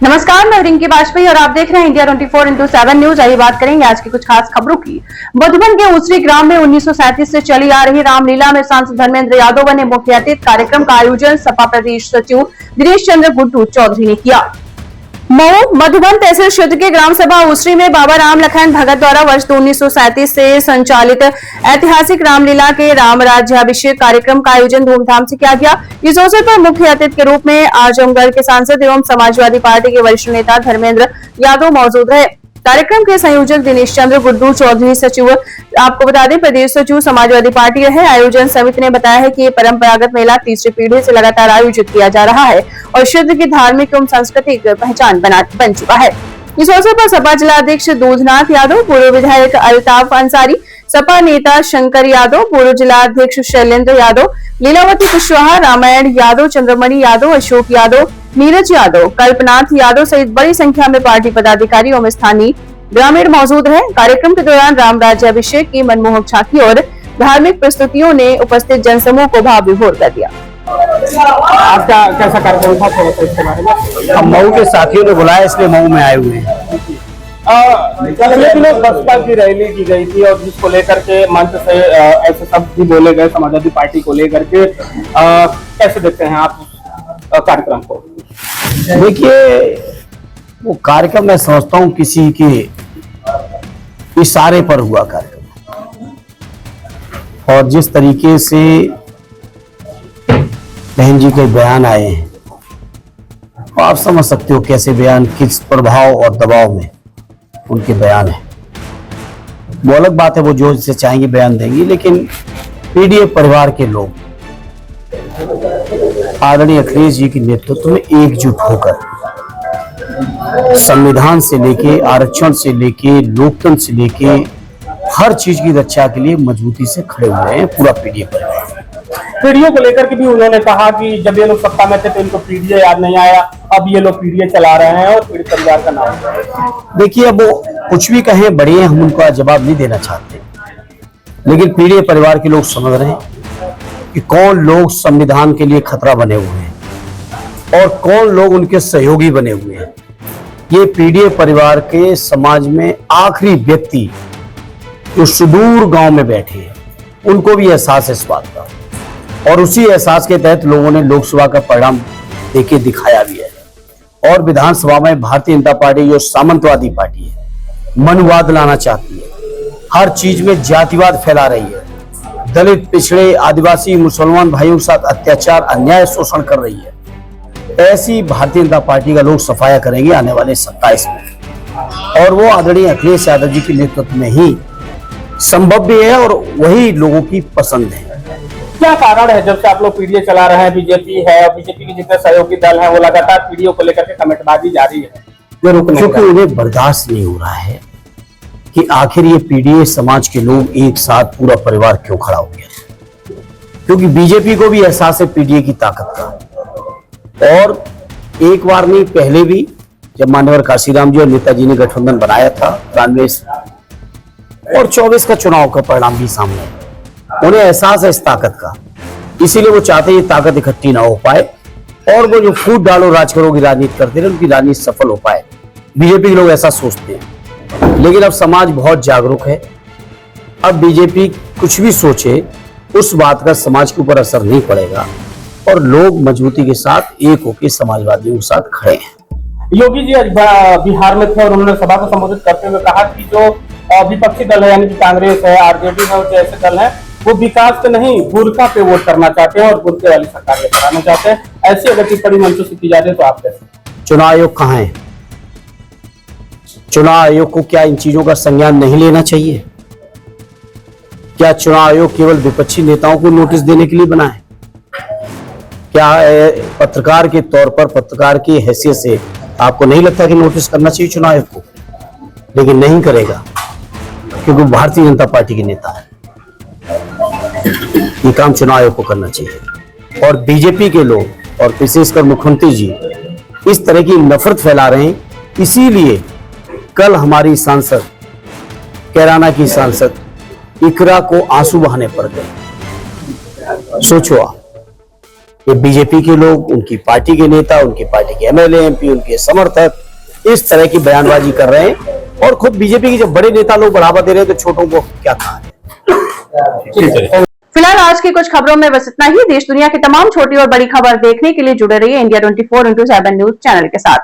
नमस्कार, मैं रिंकी वाजपेयी और आप देख रहे हैं इंडिया 24x7 न्यूज। आइए बात करेंगे आज की कुछ खास खबरों की। मधुबन के उसरी ग्राम में 1937 से चली आ रही रामलीला में सांसद धर्मेंद्र यादव ने मुख्य अतिथि कार्यक्रम का आयोजन सपा प्रदेश सचिव दिनेश चंद्र गुड्डू चौधरी ने किया। मऊ मधुबन तहसील क्षेत्र के ग्राम सभा उसरी में बाबा राम लखन भगत द्वारा वर्ष 1937 से संचालित ऐतिहासिक रामलीला के राम राज्याभिषेक कार्यक्रम का आयोजन धूमधाम से किया गया। इस अवसर पर मुख्य अतिथि के रूप में आजमगढ़ के सांसद एवं समाजवादी पार्टी के वरिष्ठ नेता धर्मेंद्र यादव मौजूद रहे। कार्यक्रम के संयोजक दिनेश चंद्र गुड्डू चौधरी, सचिव आपको बता दें प्रदेश सचिव समाजवादी पार्टी रहे। आयोजन समिति ने बताया है कि ये परंपरागत मेला तीसरी पीढ़ी से लगातार आयोजित किया जा रहा है और क्षेत्र की धार्मिक एवं सांस्कृतिक पहचान बन चुका है। इस अवसर पर सपा जिलाध्यक्ष दूधनाथ यादव, पूर्व विधायक अल्ताफ अंसारी, सपा नेता शंकर यादव, पूर्व जिलाध्यक्ष शैलेंद्र यादव, लीलावती कुशवाहा, रामायण यादव, चंद्रमणि यादव, अशोक यादव, नीरज यादव, कल्पनाथ यादव सहित बड़ी संख्या में पार्टी पदाधिकारी एवं स्थानीय ग्रामीण मौजूद रहे। कार्यक्रम के दौरान राम राज्याभिषेक की मनमोहक झांकी और धार्मिक प्रस्तुतियों ने उपस्थित जनसमूह को भाव विभोर कर दिया। आपका कैसा कार्यक्रम था, थोड़ा सा इसके बारे में? हम मऊ के साथियों ने बुलाया, इसलिए मऊ में आए हुए हैं। बसपा की रैली की गई थी और जिसको लेकर के मंच से ऐसे शब्द भी बोले गए समाजवादी पार्टी को लेकर के, कैसे देखते हैं आप कार्यक्रम को? देखिए, वो कार्यक्रम मैं समझता हूँ किसी के इशारे पर हुआ कार्यक्रम, और जिस तरीके से बहन जी के बयान आए हैं, तो आप समझ सकते हो कैसे बयान, किस प्रभाव और दबाव में उनके बयान है। वो अलग बात है, वो जो से चाहेंगे बयान देंगी, लेकिन पीडीए परिवार के लोग आदरणीय अखिलेश जी के नेतृत्व में एकजुट होकर संविधान से लेके, आरक्षण से लेके, लोकतंत्र से लेके हर चीज की रक्षा के लिए मजबूती से खड़े हुए हैं पूरा पीडीए परिवार। पीडीए को लेकर के भी उन्होंने कहा कि जब ये लोग सत्ता में थे तो इनको पीडीए याद नहीं आया, अब ये लोग पीडीए चला रहे हैं और पीड़ित परिवार का नाम। देखिए, अब वो कुछ भी कहें बढ़िए, हम उनका जवाब नहीं देना चाहते, लेकिन पीडीए परिवार के लोग समझ रहे हैं कि कौन लोग संविधान के लिए खतरा बने हुए हैं और कौन लोग उनके सहयोगी बने हुए हैं। ये पीडीए परिवार के समाज में आखिरी व्यक्ति जो सुदूर गांव में बैठे हैं, उनको भी एहसास है इस बात का, और उसी एहसास के तहत लोगों ने लोकसभा का परिणाम देके दिखाया भी है। और विधानसभा में भारतीय जनता पार्टी जो सामंतवादी पार्टी है, मनुवाद लाना चाहती है, हर चीज में जातिवाद फैला रही है, दलित, पिछड़े, आदिवासी, मुसलमान भाइयों के साथ अत्याचार, अन्याय, शोषण कर रही है, ऐसी भारतीय जनता पार्टी का लोग सफाया करेंगे आने वाले 27 में। और वो आदरणीय अखिलेश यादव जी के नेतृत्व में ही संभव भी है और वही लोगों की पसंद है। क्या कारण है जब से आप लोग पीडीए चला रहे हैं, बीजेपी है और बीजेपी के जितने सहयोगी दल हैं वो लगातार पीडीए को लेकर के कमेंटबाजी जारी है? क्योंकि उन्हें बर्दाश्त नहीं हो रहा है कि आखिर ये पीडीए समाज के लोग एक साथ पूरा परिवार क्यों खड़ा हो गया। क्योंकि बीजेपी को भी एहसास है पीडीए की ताकत का, और एक बार नहीं पहले भी जब मान्यवर काशीराम जी और नेताजी ने गठबंधन बनाया था 93 और 24 का चुनाव का परिणाम भी सामने है, उन्हें एहसास है इस ताकत का, इसीलिए वो चाहते हैं ये ताकत इकट्ठी ना हो पाए और वो जो फूट डालो राज करो की राजनीति करते रहे, उनकी राजनीति सफल हो पाए। बीजेपी के लोग ऐसा सोचते हैं, लेकिन अब समाज बहुत जागरूक है। अब बीजेपी कुछ भी सोचे उस बात का समाज के ऊपर असर नहीं पड़ेगा और लोग मजबूती के साथ एक होकर समाजवादियों के साथ खड़े हैं। योगी जी आज बिहार में थे और उन्होंने सभा को संबोधित करते हुए कहा कि जो विपक्षी दल है यानी कि कांग्रेस है, आरजेडी है, जैसे दल है वो विकास पे नहीं बुरका पे वोट करना चाहते हैं और बुरके वाली सरकार लेकर आना चाहते हैं। ऐसी अगर टिप्पणी मंचों से की जाती है तो आप कैसे? चुनाव आयोग कहाँ है? चुनाव आयोग को क्या इन चीजों का संज्ञान नहीं लेना चाहिए? क्या चुनाव आयोग केवल विपक्षी नेताओं को नोटिस देने के लिए बना है? क्या पत्रकार के तौर पर, पत्रकार की हैसियत से आपको नहीं लगता कि नोटिस करना चाहिए चुनाव आयोग को? लेकिन नहीं करेगा क्योंकि भारतीय जनता पार्टी के नेता है। ये काम चुनाव आयोग को करना चाहिए। और बीजेपी के लोग और विशेषकर मुख्यमंत्री जी इस तरह की नफरत फैला रहे हैं, इसीलिए कल हमारी सांसद, कैराना की सांसद इकरा को आंसू बहाने पड़ गए। सोचो आप, ये बीजेपी के लोग, उनकी पार्टी के नेता, उनकी पार्टी के एमएलए एमपी, उनके समर्थक इस तरह की बयानबाजी कर रहे हैं। और खुद बीजेपी के जब बड़े नेता लोग बढ़ावा दे रहे हैं तो छोटों को क्या कहा है। फिलहाल आज की कुछ खबरों में बस इतना ही। देश दुनिया की तमाम छोटी और बड़ी खबर देखने के लिए जुड़े रहिए इंडिया 24x7 न्यूज चैनल के साथ।